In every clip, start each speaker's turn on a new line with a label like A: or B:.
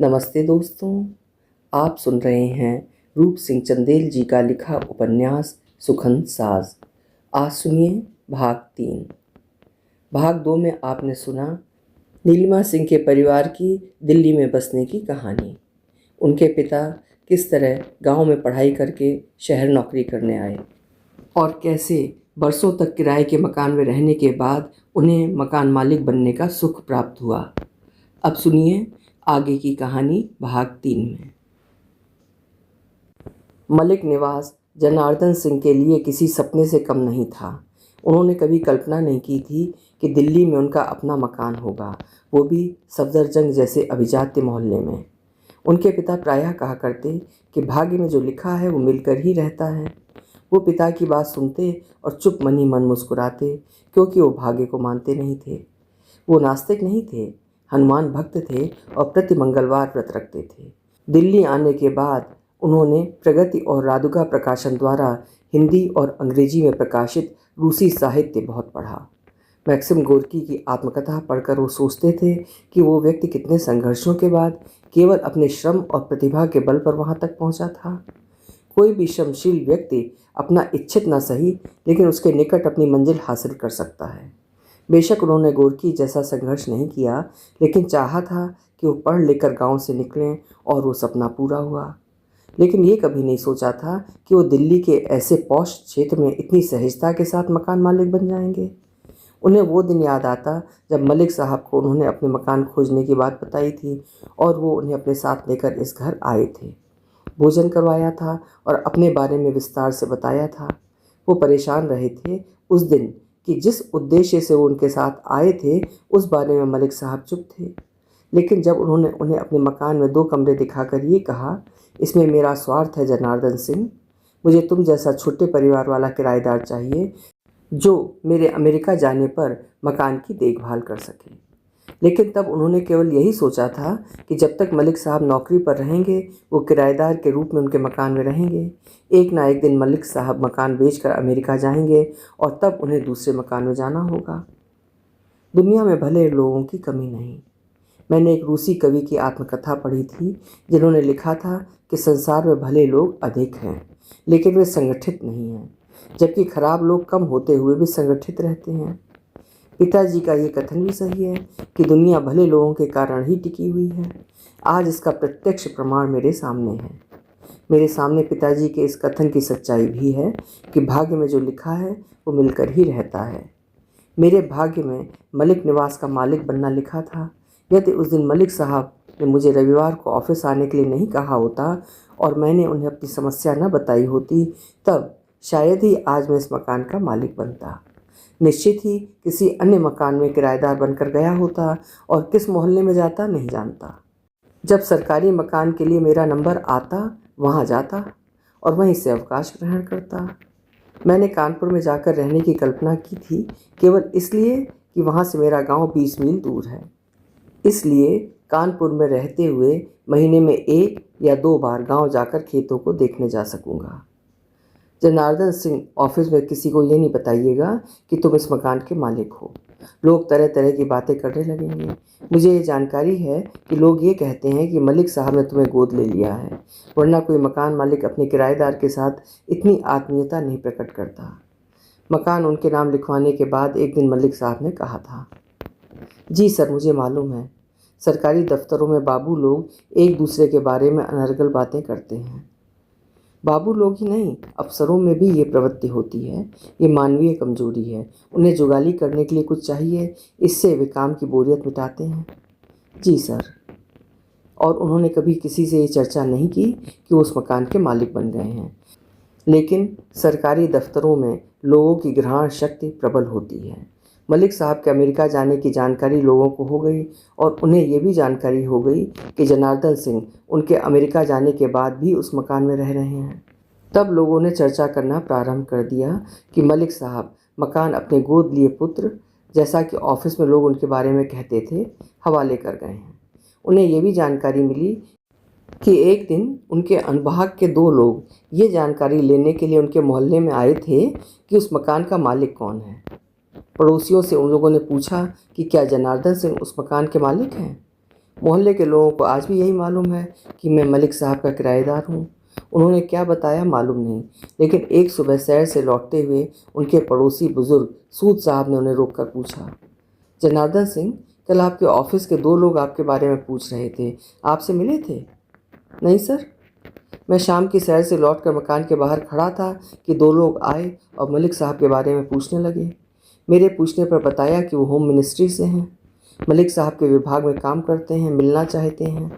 A: नमस्ते दोस्तों, आप सुन रहे हैं रूप सिंह चंदेल जी का लिखा उपन्यास सुखंत साज। आज सुनिए भाग 3। भाग 2 में आपने सुना नीलिमा सिंह के परिवार की दिल्ली में बसने की कहानी। उनके पिता किस तरह गांव में पढ़ाई करके शहर नौकरी करने आए और कैसे बरसों तक किराए के मकान में रहने के बाद उन्हें मकान मालिक बनने का सुख प्राप्त हुआ। अब सुनिए आगे की कहानी भाग 3 में। मलिक निवास जनार्दन सिंह के लिए किसी सपने से कम नहीं था। उन्होंने कभी कल्पना नहीं की थी कि दिल्ली में उनका अपना मकान होगा, वो भी सफदरजंग जैसे अभिजात्य मोहल्ले में। उनके पिता प्रायः कहा करते कि भाग्य में जो लिखा है वो मिलकर ही रहता है। वो पिता की बात सुनते और चुप मन ही मन मुस्कुराते, क्योंकि वो भाग्य को मानते नहीं थे। वो नास्तिक नहीं थे, हनुमान भक्त थे और प्रति मंगलवार व्रत रखते थे। दिल्ली आने के बाद उन्होंने प्रगति और रादुगा प्रकाशन द्वारा हिंदी और अंग्रेजी में प्रकाशित रूसी साहित्य बहुत पढ़ा। मैक्सिम गोर्की की आत्मकथा पढ़कर वो सोचते थे कि वो व्यक्ति कितने संघर्षों के बाद केवल अपने श्रम और प्रतिभा के बल पर वहाँ तक पहुँचा था। कोई भी श्रमशील व्यक्ति अपना इच्छित न सही, लेकिन उसके निकट अपनी मंजिल हासिल कर सकता है। बेशक उन्होंने गोर्की जैसा संघर्ष नहीं किया, लेकिन चाहा था कि वो पढ़ लिखकर गांव से निकलें, और वो सपना पूरा हुआ। लेकिन ये कभी नहीं सोचा था कि वो दिल्ली के ऐसे पौष क्षेत्र में इतनी सहजता के साथ मकान मालिक बन जाएंगे। उन्हें वो दिन याद आता जब मलिक साहब को उन्होंने अपने मकान खोजने की बात बताई थी और वो उन्हें अपने साथ लेकर इस घर आए थे। भोजन करवाया था और अपने बारे में विस्तार से बताया था। वो परेशान रहे थे उस दिन कि जिस उद्देश्य से वो उनके साथ आए थे उस बारे में मलिक साहब चुप थे। लेकिन जब उन्होंने उन्हें अपने मकान में 2 कमरे दिखाकर ये कहा, इसमें मेरा स्वार्थ है जनार्दन सिंह, मुझे तुम जैसा छोटे परिवार वाला किराएदार चाहिए जो मेरे अमेरिका जाने पर मकान की देखभाल कर सके। लेकिन तब उन्होंने केवल यही सोचा था कि जब तक मलिक साहब नौकरी पर रहेंगे वो किराएदार के रूप में उनके मकान में रहेंगे। एक ना एक दिन मलिक साहब मकान बेचकर अमेरिका जाएंगे और तब उन्हें दूसरे मकान में जाना होगा। दुनिया में भले लोगों की कमी नहीं। मैंने एक रूसी कवि की आत्मकथा पढ़ी थी जिन्होंने लिखा था कि संसार में भले लोग अधिक हैं, लेकिन वे संगठित नहीं हैं, जबकि खराब लोग कम होते हुए भी संगठित रहते हैं। पिताजी का ये कथन भी सही है कि दुनिया भले लोगों के कारण ही टिकी हुई है। आज इसका प्रत्यक्ष प्रमाण मेरे सामने है। मेरे सामने पिताजी के इस कथन की सच्चाई भी है कि भाग्य में जो लिखा है वो मिलकर ही रहता है। मेरे भाग्य में मलिक निवास का मालिक बनना लिखा था। यदि उस दिन मलिक साहब ने मुझे रविवार को ऑफिस आने के लिए नहीं कहा होता और मैंने उन्हें अपनी समस्या न बताई होती, तब शायद ही आज मैं इस मकान का मालिक बनता। निश्चित ही किसी अन्य मकान में किराएदार बनकर गया होता और किस मोहल्ले में जाता नहीं जानता। जब सरकारी मकान के लिए मेरा नंबर आता वहाँ जाता और वहीं से अवकाश ग्रहण करता। मैंने कानपुर में जाकर रहने की कल्पना की थी, केवल इसलिए कि वहाँ से मेरा गांव 20 मील दूर है। इसलिए कानपुर में रहते हुए महीने में 1 या 2 बार गांव जाकर खेतों को देखने जा सकूँगा। जनार्दन सिंह ऑफिस में किसी को ये नहीं बताइएगा कि तुम इस मकान के मालिक हो। लोग तरह तरह की बातें करने लगेंगे। मुझे ये जानकारी है कि लोग ये कहते हैं कि मलिक साहब ने तुम्हें गोद ले लिया है, वरना कोई मकान मालिक अपने किराएदार के साथ इतनी आत्मीयता नहीं प्रकट करता। मकान उनके नाम लिखवाने के बाद एक दिन मलिक साहब ने कहा था, जी सर, मुझे मालूम है सरकारी दफ्तरों में बाबू लोग एक दूसरे के बारे में अनर्गल बातें करते हैं। बाबू लोग ही नहीं, अफसरों में भी ये प्रवृत्ति होती है। ये मानवीय कमजोरी है। उन्हें जुगाली करने के लिए कुछ चाहिए, इससे वे काम की बोरियत मिटाते हैं। जी सर। और उन्होंने कभी किसी से ये चर्चा नहीं की कि वो उस मकान के मालिक बन गए हैं। लेकिन सरकारी दफ्तरों में लोगों की ग्रहण शक्ति प्रबल होती है। मलिक साहब के अमेरिका जाने की जानकारी लोगों को हो गई और उन्हें ये भी जानकारी हो गई कि जनार्दन सिंह उनके अमेरिका जाने के बाद भी उस मकान में रह रहे हैं। तब लोगों ने चर्चा करना प्रारंभ कर दिया कि मलिक साहब मकान अपने गोद लिए पुत्र, जैसा कि ऑफिस में लोग उनके बारे में कहते थे, हवाले कर गए हैं। उन्हें यह भी जानकारी मिली कि एक दिन उनके अनुभाग के 2 लोग ये जानकारी लेने के लिए उनके मोहल्ले में आए थे कि उस मकान का मालिक कौन है। पड़ोसियों से उन लोगों ने पूछा कि क्या जनार्दन सिंह उस मकान के मालिक हैं। मोहल्ले के लोगों को आज भी यही मालूम है कि मैं मलिक साहब का किराएदार हूँ। उन्होंने क्या बताया मालूम नहीं, लेकिन एक सुबह शहर से लौटते हुए उनके पड़ोसी बुजुर्ग सूद साहब ने उन्हें रोककर पूछा, जनार्दन सिंह, कल आपके ऑफिस के 2 लोग आपके बारे में पूछ रहे थे, आपसे मिले थे? नहीं सर, मैं शाम की सैर से लौटकर मकान के बाहर खड़ा था कि 2 लोग आए और मलिक साहब के बारे में पूछने लगे। मेरे पूछने पर बताया कि वो होम मिनिस्ट्री से हैं, मलिक साहब के विभाग में काम करते हैं, मिलना चाहते हैं।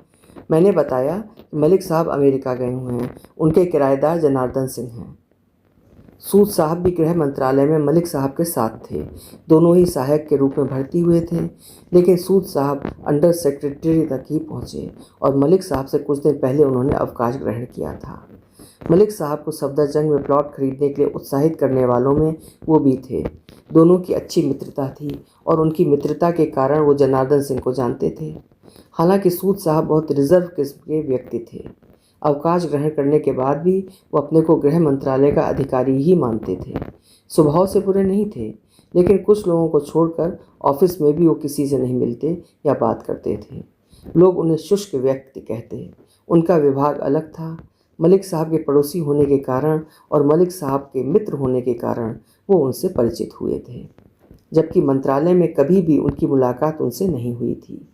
A: मैंने बताया कि मलिक साहब अमेरिका गए हुए हैं, उनके किराएदार जनार्दन सिंह हैं। सूद साहब भी गृह मंत्रालय में मलिक साहब के साथ थे। दोनों ही सहायक के रूप में भर्ती हुए थे, लेकिन सूद साहब अंडर सेक्रेटरी तक ही पहुंचे और मलिक साहब से कुछ दिन पहले उन्होंने अवकाश ग्रहण किया था। मलिक साहब को सफदरजंग में प्लॉट खरीदने के लिए उत्साहित करने वालों में वो भी थे। दोनों की अच्छी मित्रता थी और उनकी मित्रता के कारण वो जनार्दन सिंह को जानते थे। हालांकि सूद साहब बहुत रिजर्व किस्म के व्यक्ति थे। अवकाश ग्रहण करने के बाद भी वो अपने को गृह मंत्रालय का अधिकारी ही मानते थे। स्वभाव से बुरे नहीं थे, लेकिन कुछ लोगों को छोड़कर ऑफिस में भी वो किसी से नहीं मिलते या बात करते थे। लोग उन्हें शुष्क व्यक्ति कहते। उनका विभाग अलग था। मलिक साहब के पड़ोसी होने के कारण और मलिक साहब के मित्र होने के कारण वो उनसे परिचित हुए थे, जबकि मंत्रालय में कभी भी उनकी मुलाकात उनसे नहीं हुई थी।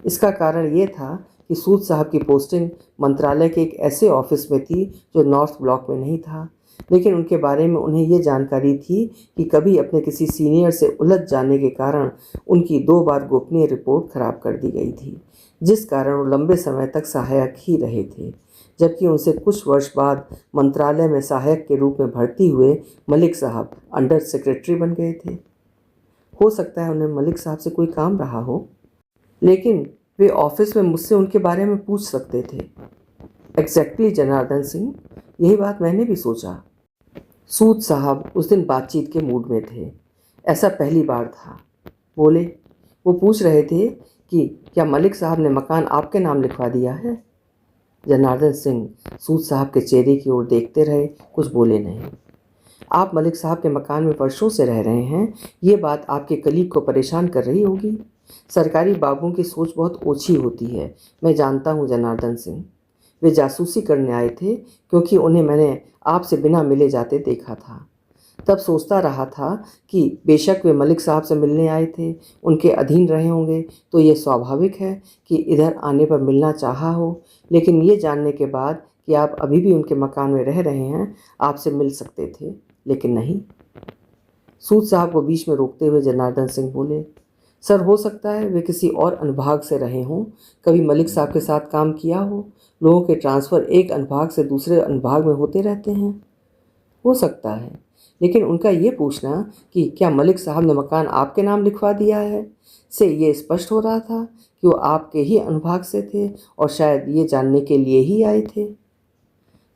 A: इसका कारण ये था कि सूद साहब की पोस्टिंग मंत्रालय के एक ऐसे ऑफिस में थी जो नॉर्थ ब्लॉक में नहीं था, लेकिन उनके बारे में उन्हें ये जानकारी थी कि कभी अपने किसी सीनियर से उलझ जाने के कारण उनकी 2 बार गोपनीय रिपोर्ट खराब कर दी गई थी, जिस कारण वो लंबे समय तक सहायक ही रहे थे। जबकि उनसे कुछ वर्ष बाद मंत्रालय में सहायक के रूप में भर्ती हुए मलिक साहब अंडर सेक्रेटरी बन गए थे। हो सकता है उन्हें मलिक साहब से कोई काम रहा हो, लेकिन वे ऑफिस में मुझसे उनके बारे में पूछ सकते थे। एग्जैक्टली जनार्दन सिंह, यही बात मैंने भी सोचा। सूद साहब उस दिन बातचीत के मूड में थे। ऐसा पहली बार था। बोले, वो पूछ रहे थे कि क्या मलिक साहब ने मकान आपके नाम लिखवा दिया है? जनार्दन सिंह सूद साहब के चेहरे की ओर देखते रहे, कुछ बोले नहीं। आप मलिक साहब के मकान में वर्षों से रह रहे हैं, ये बात आपके कलीग को परेशान कर रही होगी। सरकारी बाबुओं की सोच बहुत ओछी होती है, मैं जानता हूँ जनार्दन सिंह। वे जासूसी करने आए थे क्योंकि उन्हें मैंने आपसे बिना मिले जाते देखा था। तब सोचता रहा था कि बेशक वे मलिक साहब से मिलने आए थे, उनके अधीन रहे होंगे, तो ये स्वाभाविक है कि इधर आने पर मिलना चाहा हो, लेकिन ये जानने के बाद कि आप अभी भी उनके मकान में रह रहे हैं, आपसे मिल सकते थे, लेकिन नहीं। सूद साहब को बीच में रोकते हुए जनार्दन सिंह बोले, सर, हो सकता है वे किसी और अनुभाग से रहे हों, कभी मलिक साहब के साथ काम किया हो। लोगों के ट्रांसफ़र एक अनुभाग से दूसरे अनुभाग में होते रहते हैं। हो सकता है, लेकिन उनका ये पूछना कि क्या मलिक साहब ने मकान आपके नाम लिखवा दिया है, से ये स्पष्ट हो रहा था कि वो आपके ही अनुभाग से थे और शायद ये जानने के लिए ही आए थे।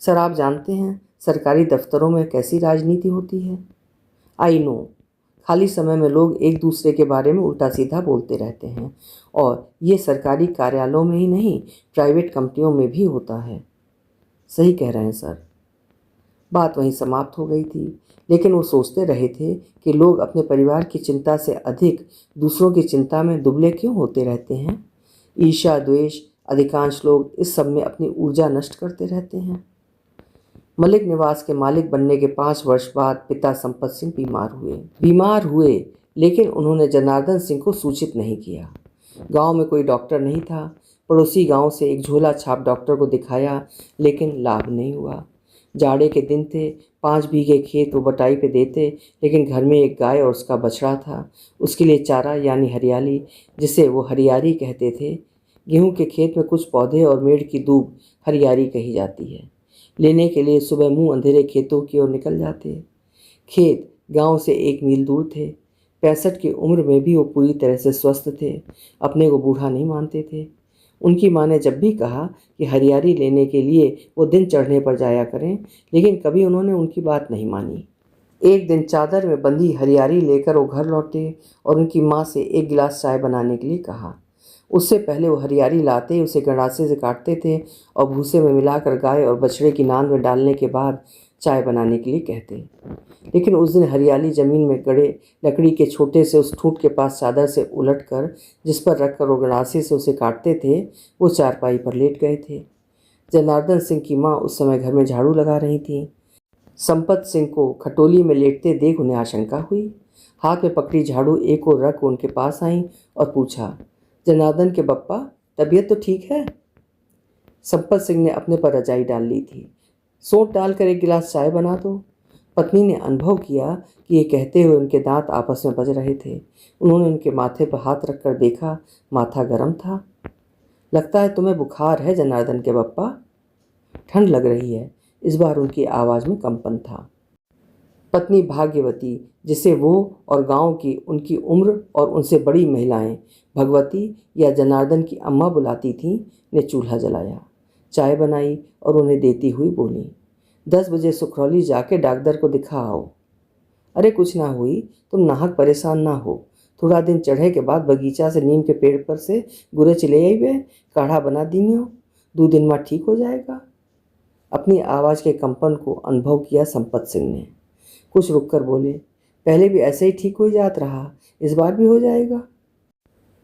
A: सर, आप जानते हैं सरकारी दफ्तरों में कैसी राजनीति होती है। आई नो, खाली समय में लोग एक दूसरे के बारे में उल्टा सीधा बोलते रहते हैं, और ये सरकारी कार्यालयों में ही नहीं, प्राइवेट कंपनियों में भी होता है। सही कह रहे हैं सर। बात वहीं समाप्त हो गई थी, लेकिन वो सोचते रहे थे कि लोग अपने परिवार की चिंता से अधिक दूसरों की चिंता में दुबले क्यों होते रहते हैं। ईर्ष्या, द्वेष, अधिकांश लोग इस सब में अपनी ऊर्जा नष्ट करते रहते हैं। मलिक निवास के मालिक बनने के 5 वर्ष बाद पिता संपत सिंह बीमार हुए, लेकिन उन्होंने जनार्दन सिंह को सूचित नहीं किया। गांव में कोई डॉक्टर नहीं था। पड़ोसी गांव से एक झोला छाप डॉक्टर को दिखाया, लेकिन लाभ नहीं हुआ। जाड़े के दिन थे, 5 बीघे खेत वो बटाई पे देते, लेकिन घर में एक गाय और उसका बछड़ा था। उसके लिए चारा यानी हरियाली, जिसे वो हरियारी कहते थे। गेहूं के खेत में कुछ पौधे और मेड़ की दूब हरियारी कही जाती है, लेने के लिए सुबह मुंह अंधेरे खेतों की ओर निकल जाते। खेत गांव से 1 मील दूर थे। 65 की उम्र में भी वो पूरी तरह से स्वस्थ थे, अपने को बूढ़ा नहीं मानते थे। उनकी माँ ने जब भी कहा कि हरियारी लेने के लिए वो दिन चढ़ने पर जाया करें, लेकिन कभी उन्होंने उनकी बात नहीं मानी। एक दिन चादर में बंधी हरियारी लेकर वो घर लौटे और उनकी माँ से 1 गिलास चाय बनाने के लिए कहा। उससे पहले वो हरियारी लाते उसे गंडासे से काटते थे और भूसे में मिलाकर गाय और बछड़े की नांद में डालने के बाद चाय बनाने के लिए कहते। लेकिन उस दिन हरियाली ज़मीन में गड़े लकड़ी के छोटे से उस ठूंठ के पास चादर से उलटकर जिस पर रखकर वो गड़ासे से उसे काटते थे, वो चारपाई पर लेट गए थे। जनार्दन सिंह की माँ उस समय घर में झाड़ू लगा रही थी। संपत सिंह को खटोली में लेटते देख उन्हें आशंका हुई। हाथ में पकड़ी झाड़ू एक और रख उनके पास आई और पूछा, जनार्दन के बप्पा, तबीयत तो ठीक है? संपत सिंह ने अपने पर रजाई डाल ली थी। सोंठ डालकर एक गिलास चाय बना दो। पत्नी ने अनुभव किया कि ये कहते हुए उनके दांत आपस में बज रहे थे। उन्होंने उनके माथे पर हाथ रखकर देखा, माथा गर्म था। लगता है तुम्हें बुखार है जनार्दन के बप्पा? ठंड लग रही है। इस बार उनकी आवाज़ में कंपन था। पत्नी भाग्यवती, जिसे वो और गांव की उनकी उम्र और उनसे बड़ी महिलाएं भगवती या जनार्दन की अम्मा बुलाती थीं, ने चूल्हा जलाया, चाय बनाई और उन्हें देती हुई बोली, 10 बजे सुखरौली जाके डॉक्टर को दिखा आओ। अरे कुछ ना हुई, तुम नाहक परेशान ना हो। थोड़ा दिन चढ़े के बाद बगीचा से नीम के पेड़ पर से गुरे चले आइबे, काढ़ा बना दीनियो, 2 दिन में ठीक हो जाएगा। अपनी आवाज़ के कंपन को अनुभव किया संपत सिंह ने। कुछ रुककर बोले, पहले भी ऐसे ही ठीक हो जात रहा, इस बार भी हो जाएगा।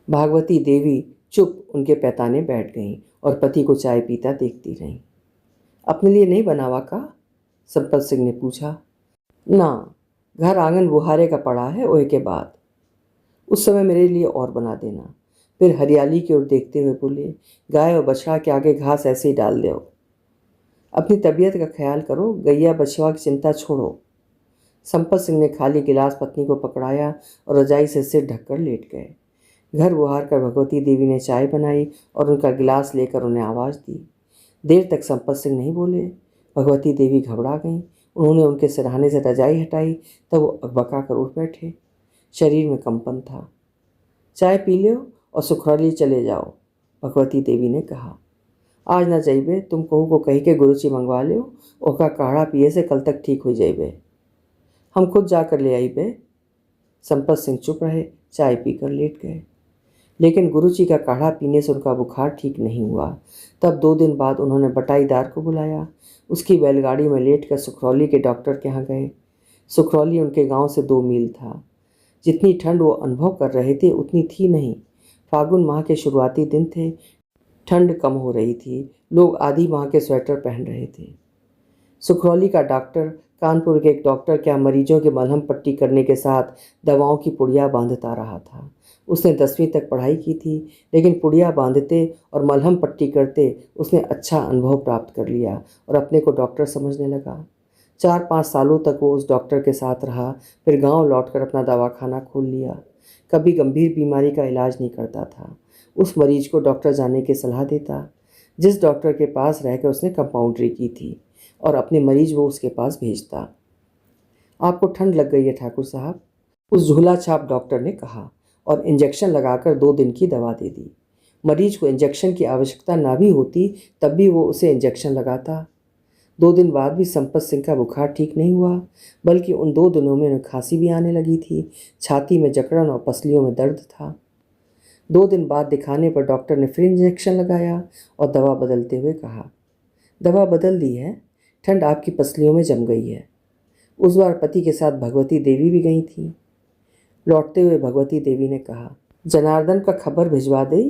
A: भागवती देवी चुप उनके पैताने बैठ गईं और पति को चाय पीता देखती रहीं। अपने लिए नहीं बनावा का? संपत सिंह ने पूछा। ना, घर आंगन बुहारे का पड़ा है, ओए के बाद। उस समय मेरे लिए और बना देना। फिर हरियाली की ओर देखते हुए बोले, गाय और बछड़ा के आगे घास ऐसे ही डाल दो। अपनी तबीयत का ख्याल करो, गैया बछवा की चिंता छोड़ो। संपत सिंह ने खाली गिलास पत्नी को पकड़ाया और रजाई से सिर ढककर लेट गए। घर बुहार कर भगवती देवी ने चाय बनाई और उनका गिलास लेकर उन्हें आवाज़ दी। देर तक संपत सिंह नहीं बोले। भगवती देवी घबरा गईं। उन्होंने उनके सिरहाने से रजाई हटाई, तब वो अकबका कर उठ बैठे। शरीर में कंपन था। चाय पी लो और सुखरौली चले जाओ, भगवती देवी ने कहा। आज ना जाइबे, तुम कहू को कही के गुरुची मंगवा लो, ओका काढ़ा पिए से कल तक ठीक हो जाइबे। हम खुद जाकर ले आइबे। संपत सिंह चुप रहे, चाय पीकर लेट गए। लेकिन गुरुजी का काढ़ा पीने से उनका बुखार ठीक नहीं हुआ। तब 2 दिन बाद उन्होंने बटाईदार को बुलाया। उसकी बैलगाड़ी में लेटकर सुखरौली के डॉक्टर के यहाँ गए। सुखरौली उनके गांव से 2 मील था। जितनी ठंड वो अनुभव कर रहे थे उतनी थी नहीं। फागुन माह के शुरुआती दिन थे। ठंड कम हो रही थी। लोग आधी माह के स्वेटर पहन रहे थे। सुखरौली का डॉक्टर कानपुर के एक डॉक्टर के यहाँ मरीजों की मलहम पट्टी करने के साथ दवाओं की पुड़िया बांधता रहा था। उसने 10वीं तक पढ़ाई की थी, लेकिन पुड़िया बांधते और मलहम पट्टी करते उसने अच्छा अनुभव प्राप्त कर लिया और अपने को डॉक्टर समझने लगा। 4-5 सालों तक वो उस डॉक्टर के साथ रहा। फिर गांव लौटकर अपना दवाखाना खोल लिया। कभी गंभीर बीमारी का इलाज नहीं करता था। उस मरीज को डॉक्टर जाने की सलाह देता जिस डॉक्टर के पास रहकर उसने कंपाउंड्री की थी, और अपने मरीज वो उसके पास भेजता। आपको ठंड लग गई है ठाकुर साहब, उस झूला छाप डॉक्टर ने कहा और इंजेक्शन लगाकर 2 दिन की दवा दे दी। मरीज को इंजेक्शन की आवश्यकता ना भी होती तब भी वो उसे इंजेक्शन लगाता। 2 दिन बाद भी संपत सिंह का बुखार ठीक नहीं हुआ, बल्कि उन 2 दिनों में उन्हें खांसी भी आने लगी थी। छाती में जकड़न और पसलियों में दर्द था। 2 दिन बाद दिखाने पर डॉक्टर ने फिर इंजेक्शन लगाया और दवा बदलते हुए कहा, दवा बदल दी है, ठंड आपकी पसलियों में जम गई है। उस बार पति के साथ भगवती देवी भी गई थी। लौटते हुए भगवती देवी ने कहा, जनार्दन का खबर भिजवा दे,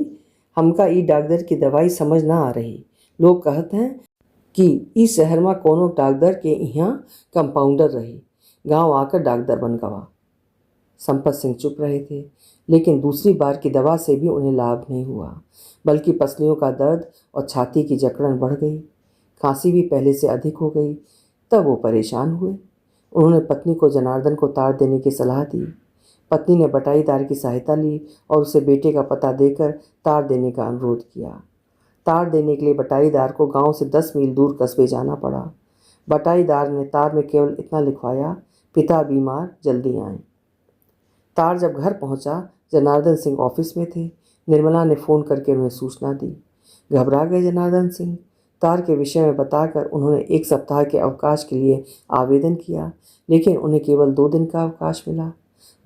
A: हमका ई डॉक्टर की दवाई समझ ना आ रही। लोग कहते हैं कि इस शहर में कोनो डॉक्टर के यहाँ कंपाउंडर रही, गांव आकर डॉक्टर बन गवा। संपत सिंह चुप रहे थे, लेकिन दूसरी बार की दवा से भी उन्हें लाभ नहीं हुआ, बल्कि पसलियों का दर्द और छाती की जकड़न बढ़ गई। खांसी भी पहले से अधिक हो गई। तब वो परेशान हुए। उन्होंने पत्नी को जनार्दन को तार देने की सलाह दी। पत्नी ने बटाईदार की सहायता ली और उसे बेटे का पता देकर तार देने का अनुरोध किया। तार देने के लिए बटाईदार को गांव से 10 मील दूर कस्बे जाना पड़ा। बटाईदार ने तार में केवल इतना लिखवाया, पिता बीमार, जल्दी आएं। तार जब घर पहुंचा, जनार्दन सिंह ऑफिस में थे। निर्मला ने फ़ोन करके उन्हें सूचना दी। घबरा गए जनार्दन सिंह। तार के विषय में बताकर उन्होंने 1 सप्ताह के अवकाश के लिए आवेदन किया, लेकिन उन्हें केवल 2 दिन का अवकाश मिला।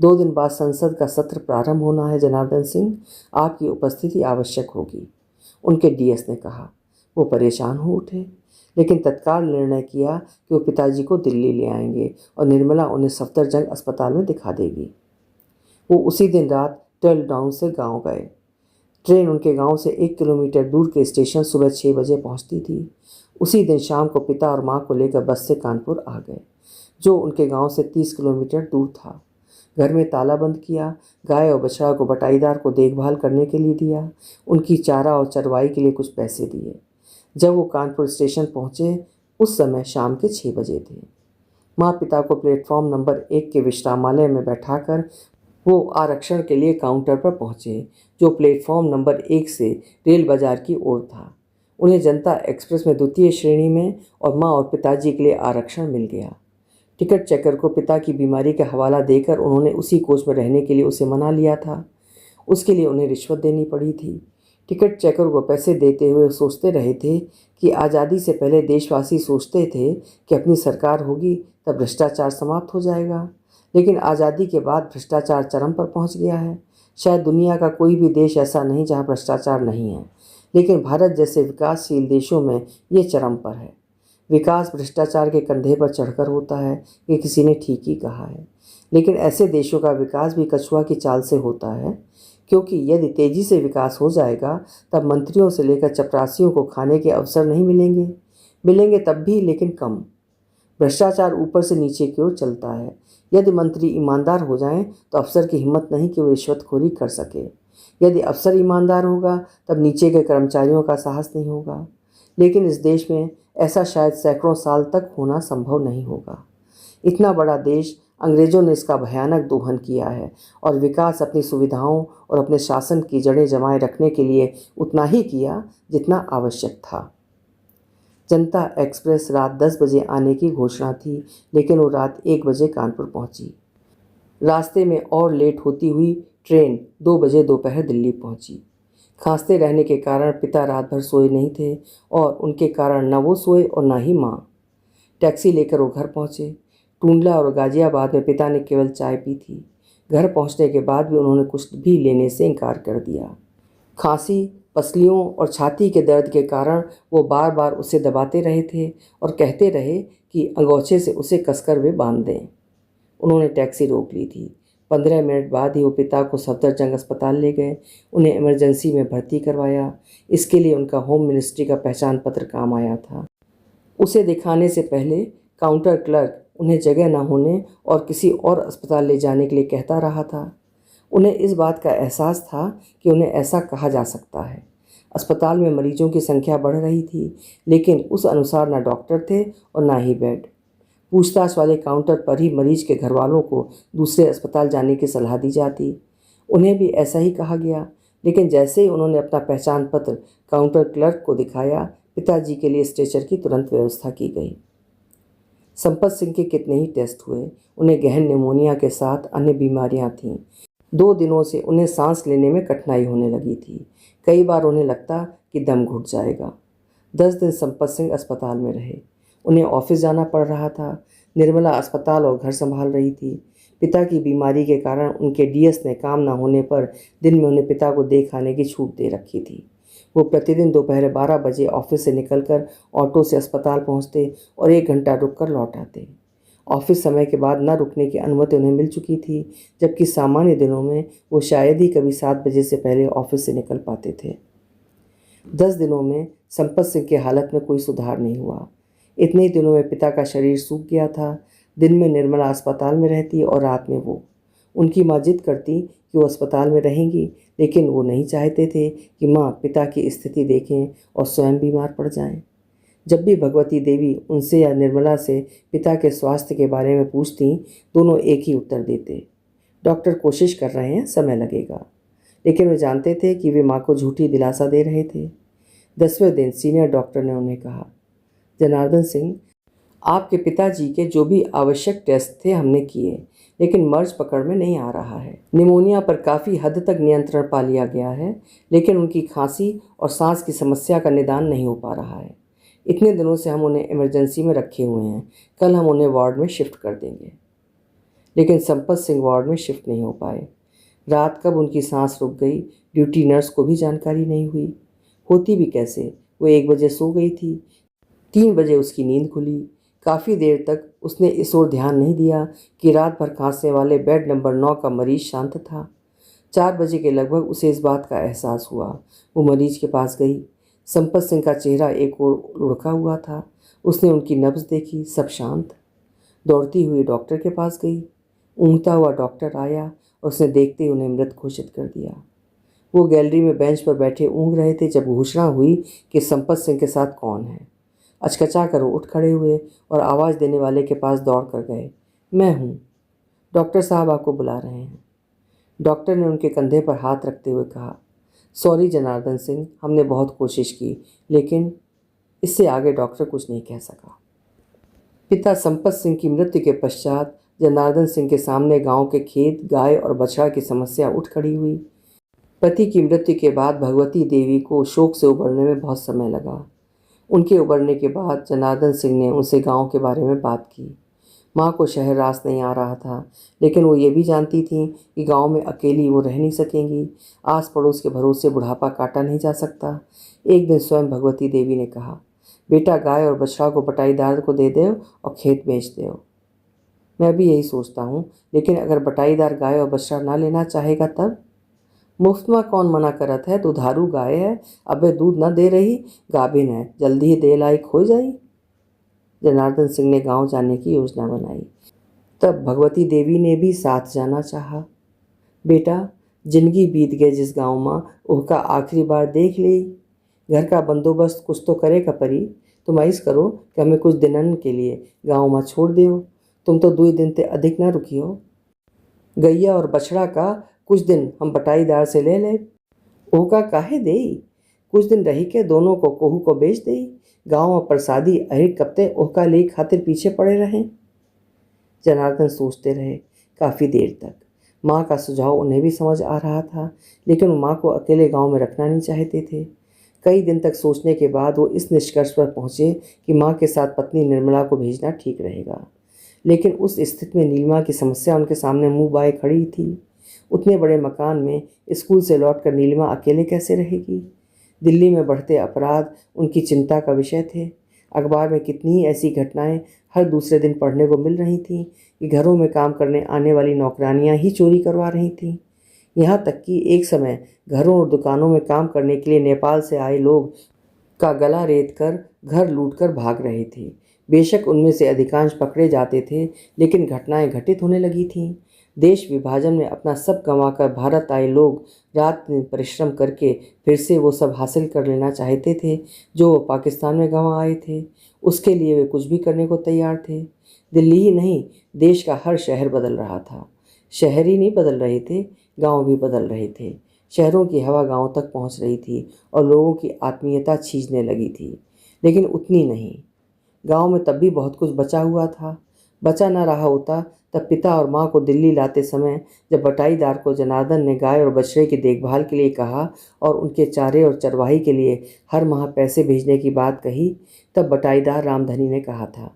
A: 2 दिन बाद संसद का सत्र प्रारंभ होना है जनार्दन सिंह, आपकी उपस्थिति आवश्यक होगी, उनके डीएस ने कहा। वो परेशान हो उठे, लेकिन तत्काल निर्णय किया कि वो पिताजी को दिल्ली ले आएंगे और निर्मला उन्हें सफदरजंग अस्पताल में दिखा देगी। वो उसी दिन रात 12 डाउन से गांव गए। ट्रेन उनके गांव से 1 किलोमीटर दूर के स्टेशन सुबह 6 बजे पहुंचती थी। उसी दिन शाम को पिता और मां को लेकर बस से कानपुर आ गए, जो उनके गांव से 30 किलोमीटर दूर था। घर में ताला बंद किया, गाय और बछड़ा को बटाईदार को देखभाल करने के लिए दिया, उनकी चारा और चरवाई के लिए कुछ पैसे दिए। जब वो कानपुर स्टेशन पहुंचे, उस समय शाम के 6 बजे थे। माँ पिता को प्लेटफॉर्म नंबर 1 के विश्रामालय में बैठाकर वो आरक्षण के लिए काउंटर पर पहुंचे, जो प्लेटफॉर्म नंबर 1 से रेल बाजार की ओर था। उन्हें जनता एक्सप्रेस में द्वितीय श्रेणी में और माँ और पिताजी के लिए आरक्षण मिल गया। टिकट चेकर को पिता की बीमारी का हवाला देकर उन्होंने उसी कोच में रहने के लिए उसे मना लिया था। उसके लिए उन्हें रिश्वत देनी पड़ी थी। टिकट चेकर को पैसे देते हुए सोचते रहे थे कि आज़ादी से पहले देशवासी सोचते थे कि अपनी सरकार होगी तब भ्रष्टाचार समाप्त हो जाएगा, लेकिन आज़ादी के बाद भ्रष्टाचार चरम पर पहुंच गया है। शायद दुनिया का कोई भी देश ऐसा नहीं जहां भ्रष्टाचार नहीं है, लेकिन भारत जैसे विकासशील देशों में ये चरम पर है। विकास भ्रष्टाचार के कंधे पर चढ़कर होता है, ये किसी ने ठीक ही कहा है। लेकिन ऐसे देशों का विकास भी कछुआ की चाल से होता है, क्योंकि यदि तेजी से विकास हो जाएगा तब मंत्रियों से लेकर चपरासियों को खाने के अवसर नहीं मिलेंगे तब भी, लेकिन कम। भ्रष्टाचार ऊपर से नीचे की ओर चलता है। यदि मंत्री ईमानदार हो जाएं तो अफसर की हिम्मत नहीं कि वो रिश्वतखोरी कर सके। यदि अफसर ईमानदार होगा तब नीचे के कर्मचारियों का साहस नहीं होगा। लेकिन इस देश में ऐसा शायद सैकड़ों साल तक होना संभव नहीं होगा। इतना बड़ा देश, अंग्रेज़ों ने इसका भयानक दोहन किया है और विकास अपनी सुविधाओं और अपने शासन की जड़ें जमाए रखने के लिए उतना ही किया जितना आवश्यक था। जनता एक्सप्रेस रात 10 बजे आने की घोषणा थी, लेकिन वो रात 1 बजे कानपुर पहुंची। रास्ते में और लेट होती हुई ट्रेन 2 बजे दोपहर दिल्ली पहुंची। खांसते रहने के कारण पिता रात भर सोए नहीं थे और उनके कारण न वो सोए और न ही माँ। टैक्सी लेकर वो घर पहुँचे। टूंडला और गाजियाबाद में पिता ने केवल चाय पी थी। घर पहुँचने के बाद भी उन्होंने कुछ भी लेने से इनकार कर दिया। खांसी, पसलियों और छाती के दर्द के कारण वो बार बार उसे दबाते रहे थे और कहते रहे कि अंगोछे से उसे कसकर वे बांध दें। उन्होंने टैक्सी रोक ली थी। 15 मिनट बाद ही वो पिता को सफदरजंग अस्पताल ले गए। उन्हें इमरजेंसी में भर्ती करवाया। इसके लिए उनका होम मिनिस्ट्री का पहचान पत्र काम आया था। उसे दिखाने से पहले काउंटर क्लर्क उन्हें जगह न होने और किसी और अस्पताल ले जाने के लिए कहता रहा था। उन्हें इस बात का एहसास था कि उन्हें ऐसा कहा जा सकता है। अस्पताल में मरीजों की संख्या बढ़ रही थी, लेकिन उस अनुसार न डॉक्टर थे और न ही बेड। पूछताछ वाले काउंटर पर ही मरीज के घर वालों को दूसरे अस्पताल जाने की सलाह दी जाती। उन्हें भी ऐसा ही कहा गया, लेकिन जैसे ही उन्होंने अपना पहचान पत्र काउंटर क्लर्क को दिखाया, पिताजी के लिए स्ट्रेचर की तुरंत व्यवस्था की गई। संपत सिंह के कितने ही टेस्ट हुए। उन्हें गहन निमोनिया के साथ अन्य बीमारियां थीं। 2 दिनों से उन्हें सांस लेने में कठिनाई होने लगी थी। कई बार उन्हें लगता कि दम घुट जाएगा। 10 दिन संपत सिंह अस्पताल में रहे। उन्हें ऑफिस जाना पड़ रहा था। निर्मला अस्पताल और घर संभाल रही थी। पिता की बीमारी के कारण उनके डीएस ने काम न होने पर दिन में उन्हें पिता को देख आने की छूट दे रखी थी। वो प्रतिदिन दोपहर 12 बजे ऑफिस से निकलकर ऑटो से अस्पताल पहुंचते और 1 घंटा रुककर लौट आते। ऑफिस समय के बाद न रुकने की अनुमति उन्हें मिल चुकी थी, जबकि सामान्य दिनों में वो शायद ही कभी 7 बजे से पहले ऑफिस से निकल पाते थे। 10 दिनों में संपत सिंह की हालत में कोई सुधार नहीं हुआ। इतने ही दिनों में पिता का शरीर सूख गया था। दिन में निर्मला अस्पताल में रहती और रात में वो। उनकी माँ जिद करती कि वो अस्पताल में रहेंगी, लेकिन वो नहीं चाहते थे कि माँ पिता की स्थिति देखें और स्वयं बीमार पड़ जाएं। जब भी भगवती देवी उनसे या निर्मला से पिता के स्वास्थ्य के बारे में पूछती, दोनों एक ही उत्तर देते, डॉक्टर कोशिश कर रहे हैं, समय लगेगा। लेकिन वे जानते थे कि वे माँ को झूठी दिलासा दे रहे थे। 10वें दिन सीनियर डॉक्टर ने उन्हें कहा, जनार्दन सिंह, आपके पिताजी के जो भी आवश्यक टेस्ट थे हमने किए, लेकिन मर्ज पकड़ में नहीं आ रहा है। निमोनिया पर काफ़ी हद तक नियंत्रण पा लिया गया है, लेकिन उनकी खांसी और सांस की समस्या का निदान नहीं हो पा रहा है। इतने दिनों से हम उन्हें इमरजेंसी में रखे हुए हैं। कल हम उन्हें वार्ड में शिफ्ट कर देंगे। लेकिन संपत सिंह वार्ड में शिफ्ट नहीं हो पाए। रात कब उनकी सांस रुक गई, ड्यूटी नर्स को भी जानकारी नहीं हुई। होती भी कैसे, वो 1 बजे सो गई थी। 3 बजे उसकी नींद खुली। काफ़ी देर तक उसने इस ओर ध्यान नहीं दिया कि रात भर खांसने वाले बेड नंबर 9 का मरीज शांत था। 4 बजे के लगभग उसे इस बात का एहसास हुआ। वो मरीज के पास गई। संपत सिंह का चेहरा एक ओर लुढ़का हुआ था। उसने उनकी नब्ज देखी, सब शांत। दौड़ती हुई डॉक्टर के पास गई। ऊँघता हुआ डॉक्टर आया और उसने देखते ही उन्हें मृत घोषित कर दिया। वो गैलरी में बेंच पर बैठे ऊँघ रहे थे जब घोषणा हुई कि संपत सिंह के साथ कौन है। अचकचा कर वो उठ खड़े हुए और आवाज़ देने वाले के पास दौड़ कर गए। मैं हूँ, डॉक्टर साहब आपको बुला रहे हैं। डॉक्टर ने उनके कंधे पर हाथ रखते हुए कहा, सॉरी जनार्दन सिंह, हमने बहुत कोशिश की, लेकिन इससे आगे डॉक्टर कुछ नहीं कह सका। पिता संपत सिंह की मृत्यु के पश्चात जनार्दन सिंह के सामने गांव के खेत, गाय और बछड़ा की समस्या उठ खड़ी हुई। पति की मृत्यु के बाद भगवती देवी को शोक से उबरने में बहुत समय लगा। उनके उबरने के बाद जनार्दन सिंह ने उनसे गांव के बारे में बात की। माँ को शहर रास नहीं आ रहा था, लेकिन वो ये भी जानती थी कि गांव में अकेली वो रह नहीं सकेंगी। आस पड़ोस के भरोसे बुढ़ापा काटा नहीं जा सकता। एक दिन स्वयं भगवती देवी ने कहा, बेटा गाय और बछड़ा को बटाईदार को दे दो और खेत बेच दो। मैं भी यही सोचता हूँ, लेकिन अगर बटाईदार गाय और बछड़ा ना लेना चाहेगा तब? मुफ्त में कौन मना करत है? दुधारू गाय है, अबे दूध न दे रही, गाभिन है, जल्दी ही दे लायक हो जाई। जनार्दन सिंह ने गांव जाने की योजना बनाई। तब भगवती देवी ने भी साथ जाना चाहा। बेटा, जिंदगी बीत गए जिस गांव में ओहका आखिरी बार देख ले। घर का बंदोबस्त कुछ तो करे का परी। तुम ऐस करो कि हमें कुछ दिनन के लिए गांव में छोड़ दो। तुम तो 2 दिन ते अधिक ना रुकियो। गैया और बछड़ा का कुछ दिन हम बटाईदार से ले ले। ओहका काहे देई? कुछ दिन रही के दोनों को कोहू को बेच देई। गांव में प्रसादी अहिर कपते ओहका ले खातिर पीछे पड़े रहें। जनार्दन सोचते रहे काफ़ी देर तक। माँ का सुझाव उन्हें भी समझ आ रहा था, लेकिन वो माँ को अकेले गांव में रखना नहीं चाहते थे। कई दिन तक सोचने के बाद वो इस निष्कर्ष पर पहुँचे कि माँ के साथ पत्नी निर्मला को भेजना ठीक रहेगा। लेकिन उस स्थिति में नीलिमा की समस्या उनके सामने मुंह बाए खड़ी थी। उतने बड़े मकान में स्कूल से लौटकर नीलिमा अकेले कैसे रहेगी? दिल्ली में बढ़ते अपराध उनकी चिंता का विषय थे। अखबार में कितनी ही ऐसी घटनाएं हर दूसरे दिन पढ़ने को मिल रही थीं कि घरों में काम करने आने वाली नौकरानियां ही चोरी करवा रही थीं। यहाँ तक कि एक समय घरों और दुकानों में काम करने के लिए नेपाल से आए लोग का गला रेत कर घर लूटकर भाग रहे थे। बेशक उनमें से अधिकांश पकड़े जाते थे, लेकिन घटनाएं घटित होने लगी थीं। देश विभाजन में अपना सब गंवाकर भारत आए लोग रात दिन परिश्रम करके फिर से वो सब हासिल कर लेना चाहते थे जो वो पाकिस्तान में गंवा आए थे। उसके लिए वे कुछ भी करने को तैयार थे। दिल्ली ही नहीं, देश का हर शहर बदल रहा था। शहर ही नहीं बदल रहे थे, गांव भी बदल रहे थे। शहरों की हवा गांव तक पहुंच रही थी और लोगों की आत्मीयता छींचने लगी थी, लेकिन उतनी नहीं। गांव में तब भी बहुत कुछ बचा हुआ था। बचा न रहा होता तब पिता और माँ को दिल्ली लाते समय जब बटाईदार को जनार्दन ने गाय और बछड़े की देखभाल के लिए कहा और उनके चारे और चरवाही के लिए हर माह पैसे भेजने की बात कही, तब बटाईदार रामधनी ने कहा था,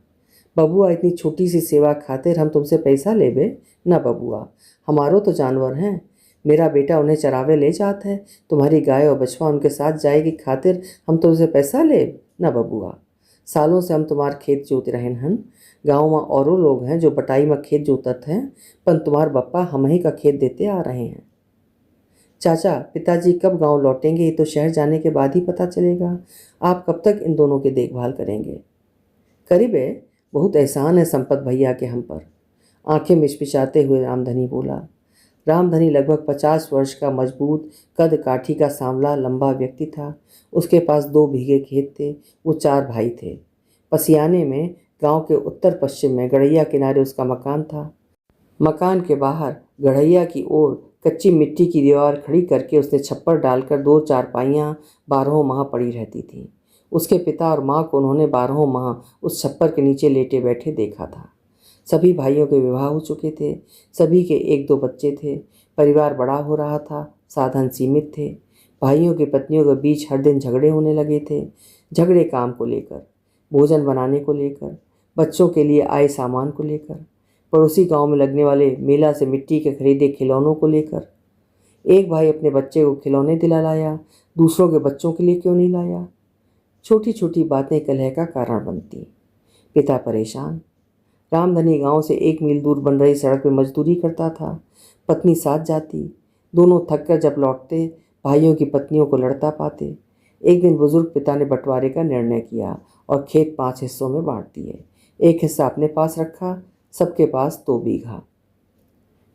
A: बबुआ इतनी छोटी सी सेवा खातिर हम तुमसे पैसा लेबे? न बबुआ, हमारो तो जानवर हैं। मेरा बेटा उन्हें चरावे ले जात है, तुम्हारी गाय और बछवा उनके साथ जाएगी खातिर हम तुमसे पैसा लेब? न बबुआ, सालों से हम तुम्हार खेत जोत रहन हन। गाँव में औरों लोग हैं जो बटाई में खेत जोतत हैं, पर तुम्हार बप्पा हम ही का खेत देते आ रहे हैं। चाचा, पिताजी कब गांव लौटेंगे ये तो शहर जाने के बाद ही पता चलेगा। आप कब तक इन दोनों की देखभाल करेंगे? करीबे बहुत एहसान है संपत भैया के हम पर, आंखें मिचमिचाते हुए रामधनी बोला। रामधनी लगभग 50 वर्ष का मजबूत कद काठी का सांवला लंबा व्यक्ति था। उसके पास 2 बीघे खेत थे। वो 4 भाई थे। पसियाने में गांव के उत्तर पश्चिम में गड़ैया किनारे उसका मकान था। मकान के बाहर गड़ैया की ओर कच्ची मिट्टी की दीवार खड़ी करके उसने छप्पर डालकर 2 चारपाइयाँ 12 माह पड़ी रहती थीं। उसके पिता और माँ को उन्होंने 12 माह उस छप्पर के नीचे लेटे बैठे देखा था। सभी भाइयों के विवाह हो चुके थे। सभी के 1-2 बच्चे थे। परिवार बड़ा हो रहा था। साधन सीमित थे। भाइयों की पत्नियों के बीच हर दिन झगड़े होने लगे थे। झगड़े काम को लेकर, भोजन बनाने को लेकर, बच्चों के लिए आए सामान को लेकर, पड़ोसी गांव में लगने वाले मेला से मिट्टी के खरीदे खिलौनों को लेकर। एक भाई अपने बच्चे को खिलौने दिला लाया, दूसरों के बच्चों के लिए क्यों नहीं लाया? छोटी छोटी बातें कलह का कारण बनती। पिता परेशान। रामधनी गांव से 1 मील दूर बन रही सड़क पर मजदूरी करता था। पत्नी साथ जाती। दोनों थककर जब लौटते, भाइयों की पत्नियों को लड़ता पाते। एक दिन बुजुर्ग पिता ने बंटवारे का निर्णय किया और खेत 5 हिस्सों में बांट दिए। एक हिस्सा अपने पास रखा, सबके पास 2 बीघा।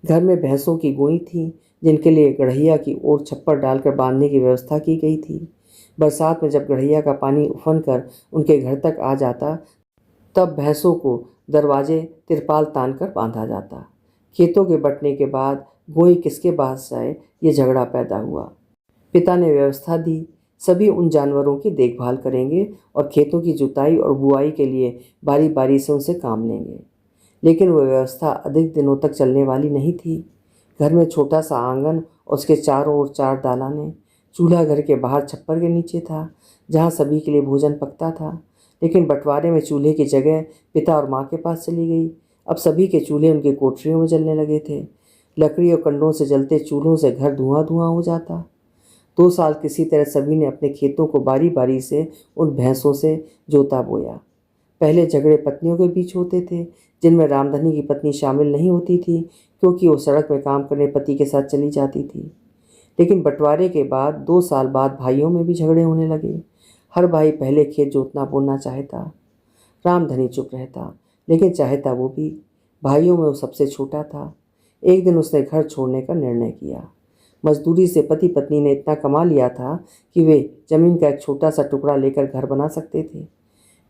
A: घर में भैंसों की गोई थी, जिनके लिए गड़हिया की ओर छप्पर डालकर बांधने की व्यवस्था की गई थी। बरसात में जब गड़हिया का पानी उफन कर उनके घर तक आ जाता, तब भैंसों को दरवाजे तिरपाल तान कर बांधा जाता। खेतों के बंटने के बाद गोई किसके पास जाए, ये झगड़ा पैदा हुआ। पिता ने व्यवस्था दी, सभी उन जानवरों की देखभाल करेंगे और खेतों की जुताई और बुआई के लिए बारी बारी से उनसे काम लेंगे। लेकिन वह व्यवस्था अधिक दिनों तक चलने वाली नहीं थी। घर में छोटा सा आंगन और उसके चारों ओर 4 दालानें। चूल्हा घर के बाहर छप्पर के नीचे था, जहाँ सभी के लिए भोजन पकता था। लेकिन बंटवारे में चूल्हे की जगह पिता और माँ के पास चली गई। अब सभी के चूल्हे उनकी कोठरियों में जलने लगे थे। लकड़ी और कंडों से जलते चूल्हों से घर धुआं धुआं हो जाता। 2 साल किसी तरह सभी ने अपने खेतों को बारी बारी से उन भैंसों से जोता बोया। पहले झगड़े पत्नियों के बीच होते थे, जिनमें रामधनी की पत्नी शामिल नहीं होती थी, क्योंकि वो सड़क में काम करने पति के साथ चली जाती थी। लेकिन बंटवारे के बाद 2 साल बाद भाइयों में भी झगड़े होने लगे। हर भाई पहले खेत जोतना बोना चाहता। रामधनी चुप रहता, लेकिन चाहता वो भी। भाइयों में वो सबसे छोटा था। एक दिन उसने घर छोड़ने का निर्णय किया। मजदूरी से पति पत्नी ने इतना कमा लिया था कि वे जमीन का एक छोटा सा टुकड़ा लेकर घर बना सकते थे।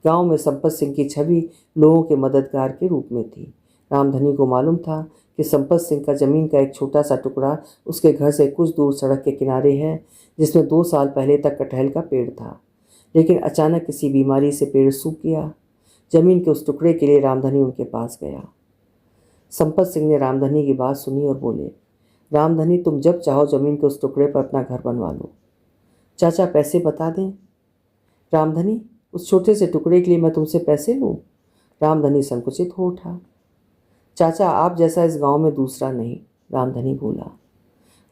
A: गांव में संपत सिंह की छवि लोगों के मददगार के रूप में थी। रामधनी को मालूम था कि संपत सिंह का जमीन का एक छोटा सा टुकड़ा उसके घर से कुछ दूर सड़क के किनारे है, जिसमें 2 साल पहले तक कटहल का पेड़ था। लेकिन अचानक किसी बीमारी से पेड़ सूख गया। जमीन के उस टुकड़े के लिए रामधनी उनके पास गया। संपत सिंह ने रामधनी की बात सुनी और बोले, रामधनी, तुम जब चाहो जमीन के उस टुकड़े पर अपना घर बनवा लो। चाचा, पैसे बता दें? रामधनी, उस छोटे से टुकड़े के लिए मैं तुमसे पैसे लूं? रामधनी संकुचित हो उठा। चाचा, आप जैसा इस गांव में दूसरा नहीं, रामधनी बोला।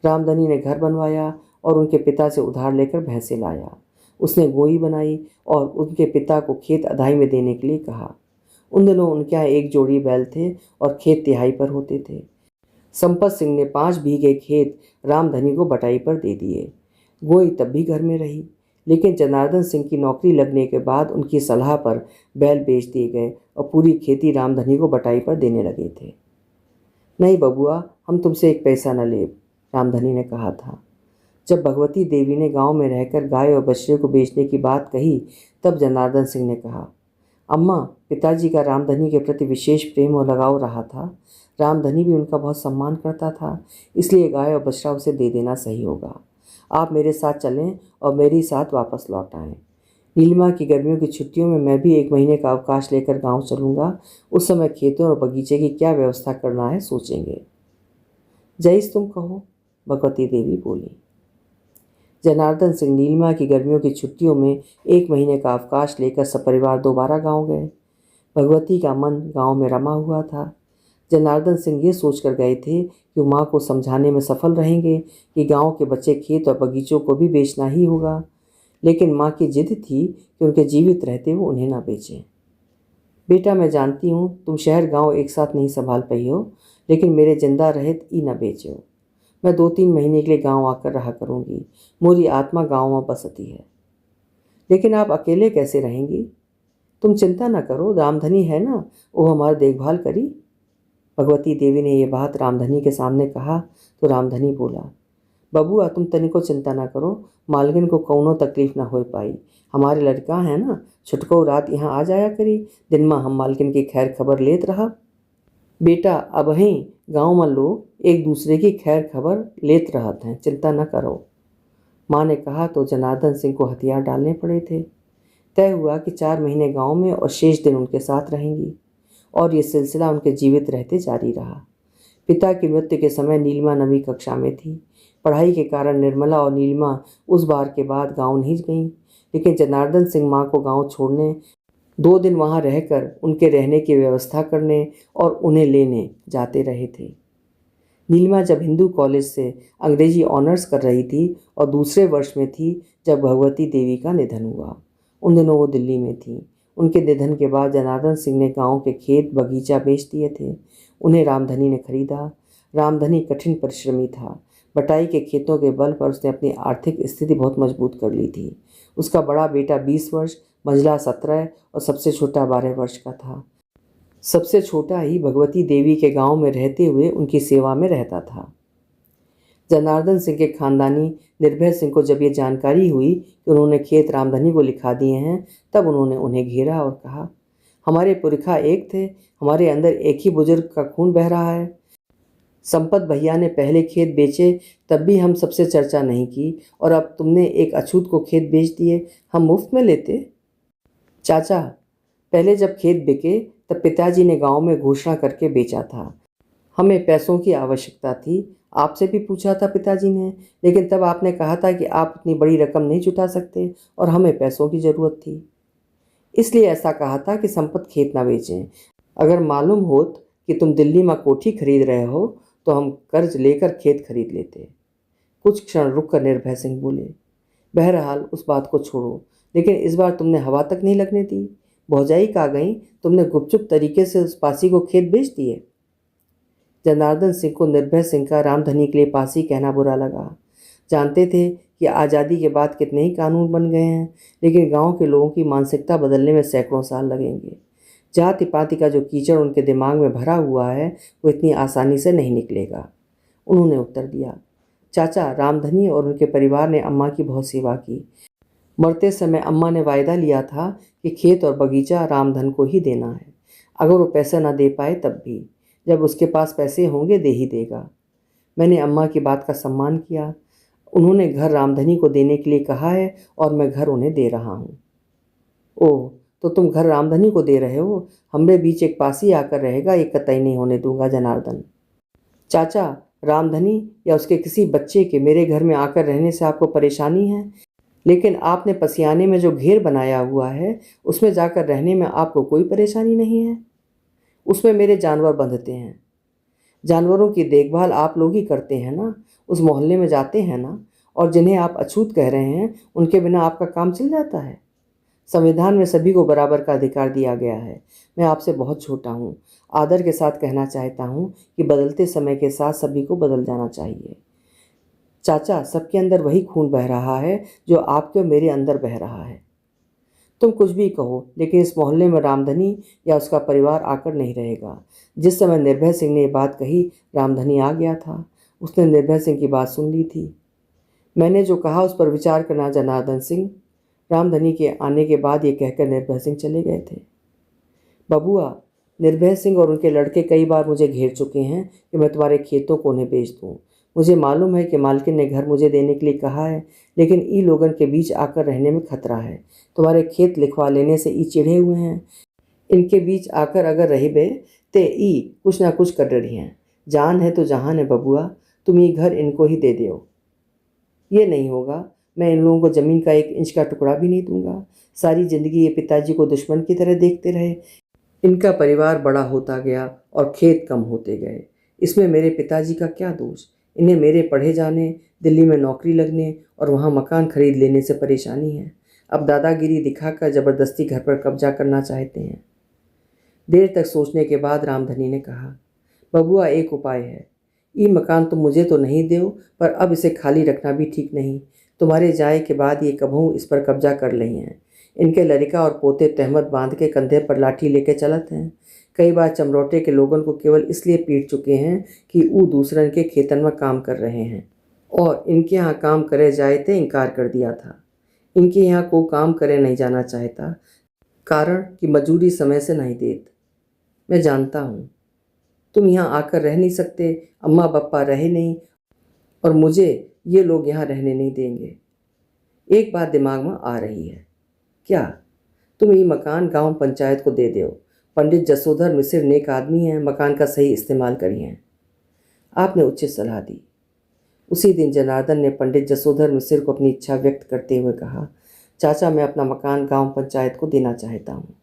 A: रामधनी ने घर बनवाया और उनके पिता से उधार लेकर भैंसे लाया। उसने गोई बनाई और उनके पिता को खेत अदाई में देने के लिए कहा। उन दिनों उनके यहाँ 1 जोड़ी बैल थे और खेत तिहाई पर होते थे। संपत सिंह ने 5 बीघे खेत रामधनी को बटाई पर दे दिए। गोई तब भी घर में रही, लेकिन जनार्दन सिंह की नौकरी लगने के बाद उनकी सलाह पर बैल बेच दिए गए और पूरी खेती रामधनी को बटाई पर देने लगे थे। नहीं बबुआ, हम तुमसे 1 पैसा न ले, रामधनी ने कहा था। जब भगवती देवी ने गांव में रहकर गाय और बछड़े को बेचने की बात कही, तब जनार्दन सिंह ने कहा, अम्मा, पिताजी का रामधनी के प्रति विशेष प्रेम और लगाव रहा था। रामधनी भी उनका बहुत सम्मान करता था, इसलिए गाय और बछड़ा उसे दे देना सही होगा। आप मेरे साथ चलें और मेरे साथ वापस लौट आएं। नीलिमा की गर्मियों की छुट्टियों में मैं भी 1 महीने का अवकाश लेकर गांव चलूँगा। उस समय खेतों और बगीचे की क्या व्यवस्था करना है सोचेंगे। जैस तुम कहो, भगवती देवी बोली। जनार्दन सिंह नीलिमा की गर्मियों की छुट्टियों में 1 महीने का अवकाश लेकर सपरिवार दोबारा गांव गए। भगवती का मन गांव में रमा हुआ था। जनार्दन सिंह ये सोचकर गए थे कि माँ को समझाने में सफल रहेंगे कि गांव के बच्चे खेत और बगीचों को भी बेचना ही होगा। लेकिन माँ की जिद थी कि उनके जीवित रहते वो उन्हें ना बेचें। बेटा, मैं जानती हूँ तुम शहर गांव एक साथ नहीं संभाल पाई हो, लेकिन मेरे जिंदा रहत ई न बेचो। मैं 2-3 महीने के लिए गांव आकर रहा करूँगी। मोरी आत्मा गांव में बसती है। लेकिन आप अकेले कैसे रहेंगी? तुम चिंता न करो, रामधनी है ना, वो हमारी देखभाल करी। भगवती देवी ने यह बात रामधनी के सामने कहा तो रामधनी बोला, बबुआ, तुम तनिको चिंता ना करो, मालकिन को कौनो तकलीफ ना हो पाई। हमारे लड़का है ना, छुटको रात यहाँ आ जाया करी, दिन में हम मालकिन की खैर खबर लेत रहा। बेटा, अब ही गाँव में लोग एक दूसरे की खैर खबर लेत रहते हैं, चिंता न करो। माँ ने कहा तो जनार्दन सिंह को हथियार डालने पड़े थे। तय हुआ कि 4 महीने गांव में और शेष दिन उनके साथ रहेंगी, और ये सिलसिला उनके जीवित रहते जारी रहा। पिता की मृत्यु के समय नीलिमा 9वीं कक्षा में थी। पढ़ाई के कारण निर्मला और नीलिमा उस बार के बाद गांव नहीं गईं, लेकिन जनार्दन सिंह माँ को गांव छोड़ने, 2 दिन वहां रहकर उनके रहने की व्यवस्था करने और उन्हें लेने जाते रहे थे। नीलिमा जब हिंदू कॉलेज से अंग्रेजी ऑनर्स कर रही थी और दूसरे वर्ष में थी जब भगवती देवी का निधन हुआ। उन दिनों वो दिल्ली में थीं। उनके निधन के बाद जनार्दन सिंह ने गांव के खेत बगीचा बेच दिए थे। उन्हें रामधनी ने खरीदा। रामधनी कठिन परिश्रमी था। बटाई के खेतों के बल पर उसने अपनी आर्थिक स्थिति बहुत मजबूत कर ली थी। उसका बड़ा बेटा 20 वर्ष, मंझला 17 और सबसे छोटा 12 वर्ष का था। सबसे छोटा ही भगवती देवी के गांव में रहते हुए उनकी सेवा में रहता था। जनार्दन सिंह के खानदानी निर्भय सिंह को जब ये जानकारी हुई कि उन्होंने खेत रामधनी को लिखा दिए हैं, तब उन्होंने उन्हें घेरा और कहा, हमारे पुरखा एक थे, हमारे अंदर एक ही बुजुर्ग का खून बह रहा है। संपत भैया ने पहले खेत बेचे तब भी हम सबसे चर्चा नहीं की, और अब तुमने एक अछूत को खेत बेच दिए, हम मुफ्त में लेते। चाचा, पहले जब खेत बिके तब पिताजी ने गांव में घोषणा करके बेचा था। हमें पैसों की आवश्यकता थी, आपसे भी पूछा था पिताजी ने, लेकिन तब आपने कहा था कि आप इतनी बड़ी रकम नहीं जुटा सकते और हमें पैसों की ज़रूरत थी। इसलिए ऐसा कहा था कि संपत खेत ना बेचें। अगर मालूम होत कि तुम दिल्ली में कोठी खरीद रहे हो तो हम कर्ज लेकर खेत खरीद लेते। कुछ क्षण रुककर निर्भय सिंह बोले, बहरहाल उस बात को छोड़ो, लेकिन इस बार तुमने हवा तक नहीं लगने दी। भौजाई कहाँ गई? तुमने गुपचुप तरीके से उस पासी को खेत बेच दिए। जनार्दन सिंह को निर्भय सिंह का रामधनी के लिए पासी कहना बुरा लगा। जानते थे कि आज़ादी के बाद कितने ही कानून बन गए हैं, लेकिन गांव के लोगों की मानसिकता बदलने में सैकड़ों साल लगेंगे। जाति पाति का जो कीचड़ उनके दिमाग में भरा हुआ है वो इतनी आसानी से नहीं निकलेगा। उन्होंने उत्तर दिया, चाचा, रामधनी और उनके परिवार ने अम्मा की बहुत सेवा की। मरते समय अम्मा ने वायदा लिया था कि खेत और बगीचा रामधन को ही देना है। अगर वो पैसा ना दे पाए तब भी, जब उसके पास पैसे होंगे दे ही देगा। मैंने अम्मा की बात का सम्मान किया। उन्होंने घर रामधनी को देने के लिए कहा है और मैं घर उन्हें दे रहा हूँ। ओह, तो तुम घर रामधनी को दे रहे हो? हमरे बीच एक पासी आकर रहेगा, ये कतई नहीं होने दूंगा जनार्दन। चाचा, रामधनी या उसके किसी बच्चे के मेरे घर में आकर रहने से आपको परेशानी है, लेकिन आपने पसियाने में जो घेर बनाया हुआ है उसमें जाकर रहने में आपको कोई परेशानी नहीं है। उसमें मेरे जानवर बंधते हैं। जानवरों की देखभाल आप लोग ही करते हैं ना, उस मोहल्ले में जाते हैं ना, और जिन्हें आप अछूत कह रहे हैं उनके बिना आपका काम चल जाता है। संविधान में सभी को बराबर का अधिकार दिया गया है। मैं आपसे बहुत छोटा हूँ, आदर के साथ कहना चाहता हूँ कि बदलते समय के साथ सभी को बदल जाना चाहिए। चाचा, सबके अंदर वही खून बह रहा है जो आपके और मेरे अंदर बह रहा है। तुम कुछ भी कहो, लेकिन इस मोहल्ले में रामधनी या उसका परिवार आकर नहीं रहेगा। जिस समय निर्भय सिंह ने ये बात कही, रामधनी आ गया था। उसने निर्भय सिंह की बात सुन ली थी। मैंने जो कहा उस पर विचार करना जनार्दन सिंह। रामधनी के आने के बाद ये कहकर निर्भय सिंह चले गए थे। बबुआ, निर्भय सिंह और उनके लड़के कई बार मुझे घेर चुके हैं कि मैं तुम्हारे खेतों को उन्हें बेच दूँ। मुझे मालूम है कि मालकिन ने घर मुझे देने के लिए कहा है, लेकिन ई लोगन के बीच आकर रहने में खतरा है। तुम्हारे खेत लिखवा लेने से ई चिढ़े हुए हैं। इनके बीच आकर अगर रहिबे ते ई कुछ ना कुछ कर रही हैं। जान है तो जहान है बबुआ, तुम ये घर इनको ही दे दो। ये नहीं होगा। मैं इन लोगों को ज़मीन का 1 इंच का टुकड़ा भी नहीं दूंगा। सारी ज़िंदगी ये पिताजी को दुश्मन की तरह देखते रहे। इनका परिवार बड़ा होता गया और खेत कम होते गए। इसमें मेरे पिताजी का क्या दोष? इन्हें मेरे पढ़े जाने, दिल्ली में नौकरी लगने और वहाँ मकान खरीद लेने से परेशानी है। अब दादागिरी दिखाकर ज़बरदस्ती घर पर कब्जा करना चाहते हैं। देर तक सोचने के बाद रामधनी ने कहा, बबुआ, एक उपाय है। ये मकान तुम मुझे तो नहीं दो, पर अब इसे खाली रखना भी ठीक नहीं। तुम्हारे जाए के बाद ये कबहू इस पर कब्जा कर रही हैं। इनके लड़का और पोते तहमत बांध के कंधे पर लाठी लेके चलत हैं। कई बार चमरोटे के लोगों को केवल इसलिए पीट चुके हैं कि वो दूसरन के खेतन में काम कर रहे हैं, और इनके यहाँ काम करे जाए थे इनकार कर दिया था। इनके यहाँ को काम करे नहीं जाना चाहता, कारण कि मजूरी समय से नहीं देत। मैं जानता हूँ तुम यहाँ आकर रह नहीं सकते, अम्मा बप्पा रहे नहीं, और मुझे ये लोग यहाँ रहने नहीं देंगे। एक बात दिमाग में आ रही है। क्या? तुम ये मकान गांव पंचायत को दे दो। पंडित जसोधर मिश्र नेक आदमी हैं, मकान का सही इस्तेमाल करिए। आपने उचित सलाह दी। उसी दिन जनार्दन ने पंडित जसोधर मिश्र को अपनी इच्छा व्यक्त करते हुए कहा, चाचा, मैं अपना मकान गांव पंचायत को देना चाहता हूँ।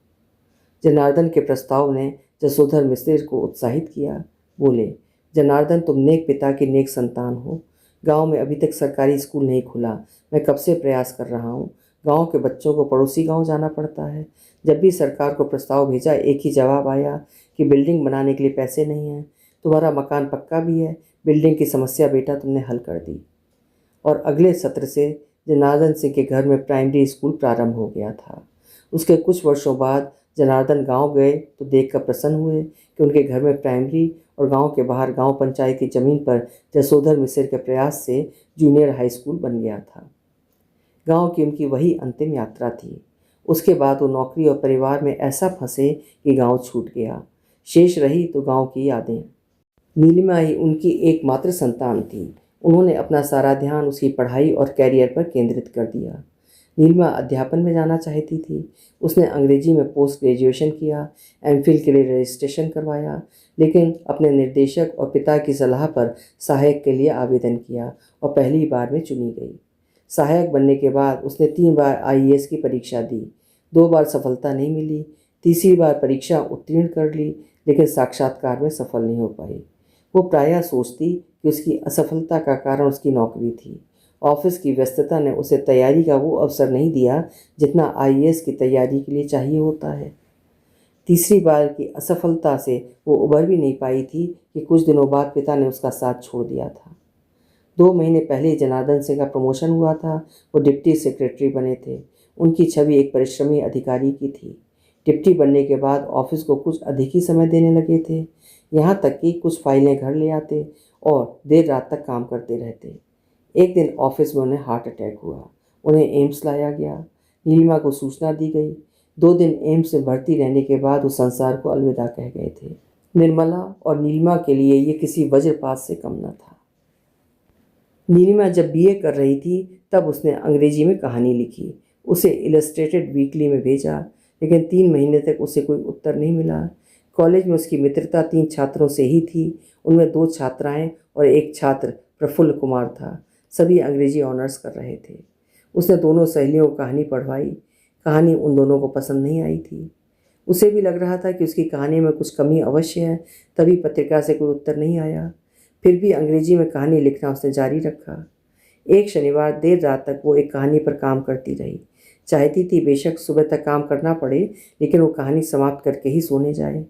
A: जनार्दन के प्रस्ताव ने जसोधर मिश्र को उत्साहित किया। बोले, जनार्दन, तुम नेक पिता की नेक संतान हो। गांव में अभी तक सरकारी स्कूल नहीं खुला। मैं कब से प्रयास कर रहा हूँ। गांव के बच्चों को पड़ोसी गांव जाना पड़ता है। जब भी सरकार को प्रस्ताव भेजा, एक ही जवाब आया कि बिल्डिंग बनाने के लिए पैसे नहीं हैं। तुम्हारा मकान पक्का भी है, बिल्डिंग की समस्या बेटा तुमने हल कर दी। और अगले सत्र से जनार्दन सिंह के घर में प्राइमरी स्कूल प्रारंभ हो गया था। उसके कुछ वर्षों बाद जनार्दन गांव गए तो देखकर प्रसन्न हुए कि उनके घर में प्राइमरी और गांव के बाहर गांव पंचायत की जमीन पर जसोधर मिश्र के प्रयास से जूनियर हाई स्कूल बन गया था। गांव की उनकी वही अंतिम यात्रा थी। उसके बाद वो नौकरी और परिवार में ऐसा फंसे कि गांव छूट गया। शेष रही तो गांव की यादें। नीलिमा ही उनकी एकमात्र संतान थी। उन्होंने अपना सारा ध्यान उसकी पढ़ाई और कैरियर पर केंद्रित कर दिया। नीलिमा अध्यापन में जाना चाहती थी। उसने अंग्रेजी में पोस्ट ग्रेजुएशन किया, एमफिल के लिए रजिस्ट्रेशन करवाया, लेकिन अपने निर्देशक और पिता की सलाह पर सहायक के लिए आवेदन किया और पहली बार में चुनी गई। सहायक बनने के बाद उसने 3 बार आईएएस की परीक्षा दी। 2 बार सफलता नहीं मिली। तीसरी बार परीक्षा उत्तीर्ण कर ली, लेकिन साक्षात्कार में सफल नहीं हो पाई। वो प्रायः सोचती कि उसकी असफलता का कारण उसकी नौकरी थी। ऑफिस की व्यस्तता ने उसे तैयारी का वो अवसर नहीं दिया जितना आईएएस की तैयारी के लिए चाहिए होता है। तीसरी बार की असफलता से वो उबर भी नहीं पाई थी कि कुछ दिनों बाद पिता ने उसका साथ छोड़ दिया था। 2 महीने पहले जनार्दन सिंह का प्रमोशन हुआ था। वो डिप्टी सेक्रेटरी बने थे। उनकी छवि एक परिश्रमी अधिकारी की थी। डिप्टी बनने के बाद ऑफिस को कुछ अधिक ही समय देने लगे थे। यहाँ तक कि कुछ फाइलें घर ले आते और देर रात तक काम करते रहते। एक दिन ऑफिस में उन्हें हार्ट अटैक हुआ। उन्हें एम्स लाया गया। नीलिमा को सूचना दी गई। 2 दिन एम्स में भर्ती रहने के बाद वो संसार को अलविदा कह गए थे। निर्मला और नीलिमा के लिए ये किसी वज्रपात से कम न था। नीलिमा जब बीए कर रही थी तब उसने अंग्रेजी में कहानी लिखी, उसे इलस्ट्रेटेड वीकली में भेजा, लेकिन 3 महीने तक उसे कोई उत्तर नहीं मिला। कॉलेज में उसकी मित्रता 3 छात्रों से ही थी। उनमें 2 छात्राएं और एक छात्र प्रफुल्ल कुमार था। सभी अंग्रेजी ऑनर्स कर रहे थे। उसने दोनों सहेलियों को कहानी पढ़वाई। कहानी उन दोनों को पसंद नहीं आई थी। उसे भी लग रहा था कि उसकी कहानी में कुछ कमी अवश्य है, तभी पत्रिका से कोई उत्तर नहीं आया। फिर भी अंग्रेजी में कहानी लिखना उसने जारी रखा। एक शनिवार देर रात तक वो एक कहानी पर काम करती रही। चाहती थी बेशक सुबह तक काम करना पड़े, लेकिन वो कहानी समाप्त करके ही सोने जाए।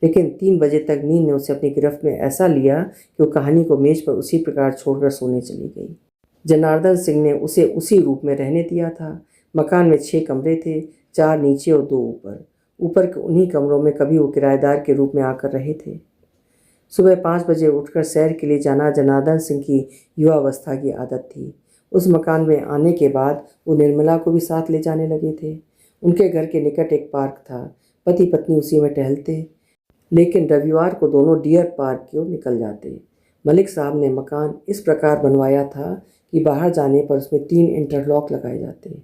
A: लेकिन 3 बजे तक नींद ने उसे अपनी गिरफ्त में ऐसा लिया कि वो कहानी को मेज पर उसी प्रकार छोड़कर सोने चली गई। जनार्दन सिंह ने उसे उसी रूप में रहने दिया था। मकान में 6 कमरे थे, 4 नीचे और 2 ऊपर। ऊपर के उन्हीं कमरों में कभी वो किराएदार के रूप में आकर रहे थे। सुबह 5 बजे उठकर सैर के लिए जाना जनार्दन सिंह की युवावस्था की आदत थी। उस मकान में आने के बाद वो निर्मला को भी साथ ले जाने लगे थे। उनके घर के निकट एक पार्क था। पति पत्नी उसी में टहलते, लेकिन रविवार को दोनों डियर पार्क की ओर निकल जाते। मलिक साहब ने मकान इस प्रकार बनवाया था कि बाहर जाने पर उसमें 3 इंटरलॉक लगाए जाते।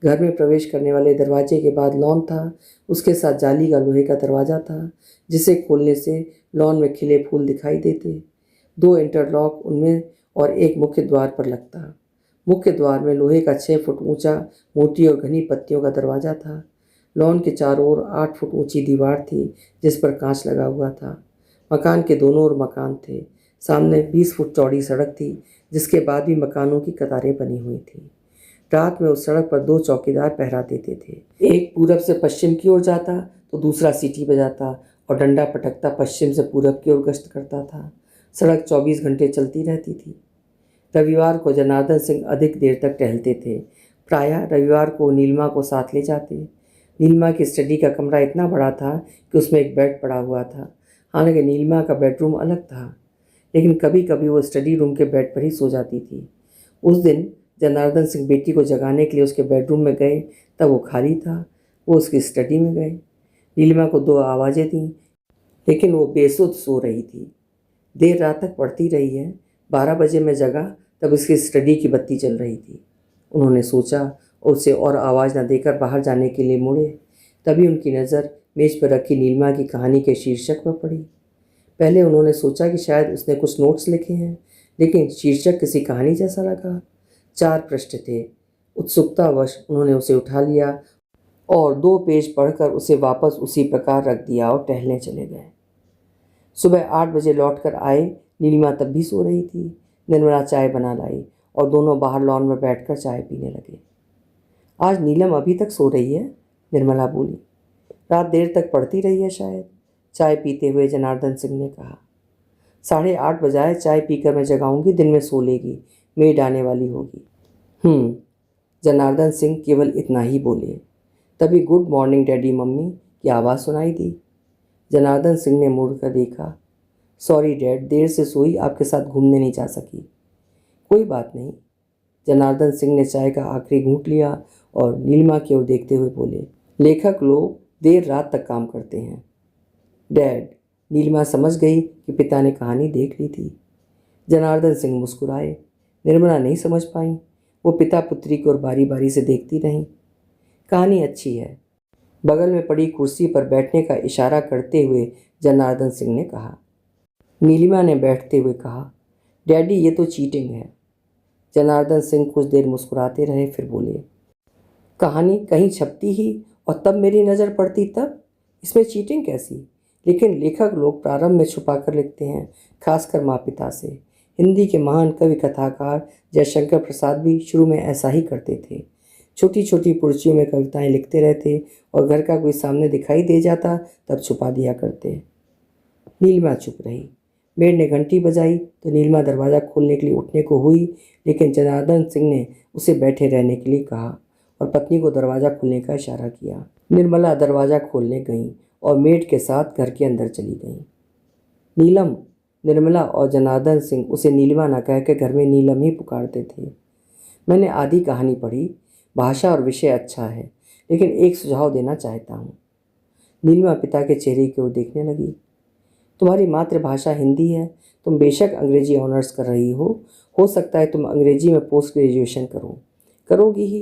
A: घर में प्रवेश करने वाले दरवाजे के बाद लॉन था। उसके साथ जाली का लोहे का दरवाज़ा था, जिसे खोलने से लॉन में खिले फूल दिखाई देते। 2 इंटरलॉक उनमें और एक मुख्य द्वार पर लगता। मुख्य द्वार में लोहे का 6 फुट ऊंचा मोटी और घनी पत्तियों का दरवाज़ा था। लॉन के चारों ओर 8 फुट ऊंची दीवार थी, जिस पर कांच लगा हुआ था। मकान के दोनों ओर मकान थे। सामने 20 फुट चौड़ी सड़क थी, जिसके बाद भी मकानों की कतारें बनी हुई थी। रात में उस सड़क पर 2 चौकीदार पहरा देते थे। एक पूरब से पश्चिम की ओर जाता तो दूसरा सीटी बजाता और डंडा पटकता पश्चिम से पूरब की ओर गश्त करता था। सड़क 24 घंटे चलती रहती थी। रविवार को जनार्दन सिंह अधिक देर तक टहलते थे। प्रायः रविवार को नीलिमा को साथ ले जाते। नीलिमा की स्टडी का कमरा इतना बड़ा था कि उसमें एक बेड पड़ा हुआ था। हालांकि नीलिमा का बेडरूम अलग था, लेकिन कभी कभी वो स्टडी रूम के बेड पर ही सो जाती थी। उस दिन जनार्दन सिंह बेटी को जगाने के लिए उसके बेडरूम में गए, तब वो खाली था। वो उसकी स्टडी में गए। नीलिमा को 2 आवाज़ें दीं, लेकिन वो बेसुध सो रही थी। देर रात तक पढ़ती रही है। 12 बजे मैं जगा तब उसकी स्टडी की बत्ती चल रही थी। उन्होंने सोचा और उसे और आवाज़ न देकर बाहर जाने के लिए मुड़े। तभी उनकी नज़र मेज पर रखी नीलिमा की कहानी के शीर्षक पर पड़ी। पहले उन्होंने सोचा कि शायद उसने कुछ नोट्स लिखे हैं, लेकिन शीर्षक किसी कहानी जैसा लगा। 4 पृष्ठ थे। उत्सुकतावश उन्होंने उसे उठा लिया और 2 पेज पढ़कर उसे वापस उसी प्रकार रख दिया और टहलने चले गए। सुबह 8 बजे लौटकर आए। नीलिमा तब भी सो रही थी। निर्मला चाय बना लाई और दोनों बाहर लॉन में बैठकर चाय पीने लगे। आज नीलम अभी तक सो रही है, निर्मला बोली। रात देर तक पढ़ती रही है शायद, चाय पीते हुए जनार्दन सिंह ने कहा। 8:30 बजाए, चाय पीकर मैं जगाऊंगी, दिन में सो लेगी, मेड आने वाली होगी। जनार्दन सिंह केवल इतना ही बोले। तभी गुड मॉर्निंग डैडी मम्मी की आवाज़ सुनाई दी। जनार्दन सिंह ने मुड़कर देखा। सॉरी डैड, देर से सोई, आपके साथ घूमने नहीं जा सकी। कोई बात नहीं। जनार्दन सिंह ने चाय का आखिरी घूंट लिया और नीलिमा की ओर देखते हुए बोले, लेखक लोग देर रात तक काम करते हैं। डैड, नीलिमा समझ गई कि पिता ने कहानी देख ली थी। जनार्दन सिंह मुस्कुराए। निर्मला नहीं समझ पाई। वो पिता पुत्री को बारी बारी से देखती रहीं। कहानी अच्छी है, बगल में पड़ी कुर्सी पर बैठने का इशारा करते हुए जनार्दन सिंह ने कहा। नीलिमा ने बैठते हुए कहा, डैडी ये तो चीटिंग है। जनार्दन सिंह कुछ देर मुस्कुराते रहे, फिर बोले, कहानी कहीं छपती ही और तब मेरी नज़र पड़ती तब? इसमें चीटिंग कैसी? लेकिन लेखक लोग प्रारंभ में छुपा कर लिखते हैं, खासकर माँ पिता से। हिंदी के महान कवि कथाकार जयशंकर प्रसाद भी शुरू में ऐसा ही करते थे। छोटी छोटी पुर्चियों में कविताएं लिखते रहते और घर का कोई सामने दिखाई दे जाता तब छुपा दिया करते। नीलिमा चुप रही। मेड ने घंटी बजाई तो नीलिमा दरवाज़ा खोलने के लिए उठने को हुई, लेकिन जनार्दन सिंह ने उसे बैठे रहने के लिए कहा और पत्नी को दरवाज़ा खोलने का इशारा किया। निर्मला दरवाज़ा खोलने गई और मेड के साथ घर के अंदर चली गई। नीलम, निर्मला और जनार्दन सिंह उसे नीलिमा न कहकर घर में नीलम ही पुकारते थे। मैंने आधी कहानी पढ़ी, भाषा और विषय अच्छा है, लेकिन एक सुझाव देना चाहता हूँ। नीलिमा पिता के चेहरे की ओर देखने लगी। तुम्हारी मातृभाषा हिंदी है, तुम बेशक अंग्रेजी ऑनर्स कर रही हो सकता है तुम अंग्रेजी में पोस्ट ग्रेजुएशन करोगी ही,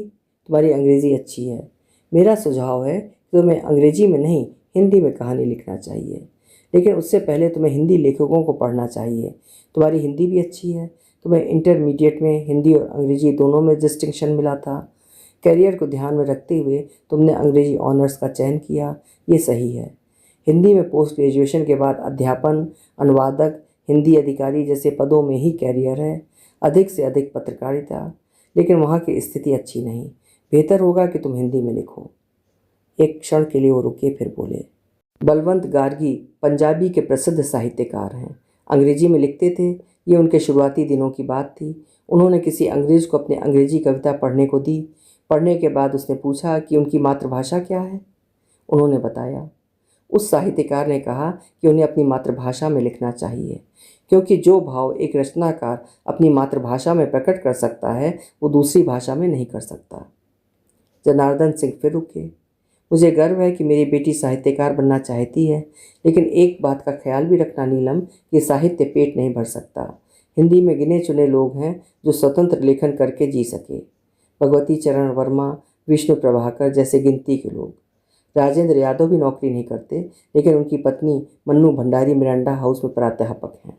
A: तुम्हारी अंग्रेज़ी अच्छी है। मेरा सुझाव है कि तुम्हें अंग्रेजी में नहीं, हिंदी में कहानी लिखना चाहिए, लेकिन उससे पहले तुम्हें हिंदी लेखकों को पढ़ना चाहिए। तुम्हारी हिंदी भी अच्छी है, तुम्हें इंटरमीडिएट में हिंदी और अंग्रेजी दोनों में डिस्टिंक्शन मिला था। करियर को ध्यान में रखते हुए तुमने अंग्रेजी ऑनर्स का चयन किया, ये सही है। हिंदी में पोस्ट ग्रेजुएशन के बाद अध्यापन, अनुवादक, हिंदी अधिकारी जैसे पदों में ही कैरियर है, अधिक से अधिक पत्रकारिता, लेकिन वहाँ की स्थिति अच्छी नहीं। बेहतर होगा कि तुम हिंदी में लिखो। एक क्षण के लिए वो रुके, फिर बोले, बलवंत गार्गी पंजाबी के प्रसिद्ध साहित्यकार हैं, अंग्रेजी में लिखते थे। ये उनके शुरुआती दिनों की बात थी। उन्होंने किसी अंग्रेज को अपनी अंग्रेजी कविता पढ़ने को दी। पढ़ने के बाद उसने पूछा कि उनकी मातृभाषा क्या है। उन्होंने बताया। उस साहित्यकार ने कहा कि उन्हें अपनी मातृभाषा में लिखना चाहिए, क्योंकि जो भाव एक रचनाकार अपनी मातृभाषा में प्रकट कर सकता है वो दूसरी भाषा में नहीं कर सकता। जनार्दन सिंह फिर रुके। मुझे गर्व है कि मेरी बेटी साहित्यकार बनना चाहती है, लेकिन एक बात का ख्याल भी रखना नीलम, कि साहित्य पेट नहीं भर सकता। हिंदी में गिने चुने लोग हैं जो स्वतंत्र लेखन करके जी सके। भगवती चरण वर्मा, विष्णु प्रभाकर जैसे गिनती के लोग। राजेंद्र यादव भी नौकरी नहीं करते, लेकिन उनकी पत्नी मन्नू भंडारी मिरांडा हाउस में प्राध्यापक हैं।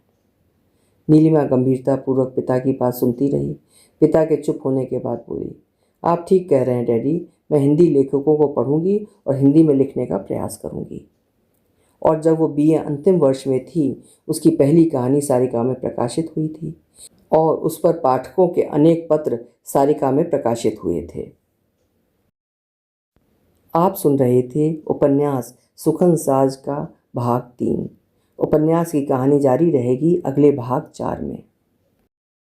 A: नीलिमा गंभीरतापूर्वक पिता की बात सुनती रही। पिता के चुप होने के बाद बोली, आप ठीक कह रहे हैं डैडी, मैं हिंदी लेखकों को पढ़ूंगी और हिंदी में लिखने का प्रयास करूंगी। और जब वो बीए अंतिम वर्ष में थी, उसकी पहली कहानी सारिका में प्रकाशित हुई थी और उस पर पाठकों के अनेक पत्र सारिका में प्रकाशित हुए थे। आप सुन रहे थे उपन्यास सुखन साज का भाग 3। उपन्यास की कहानी जारी रहेगी अगले भाग 4 में।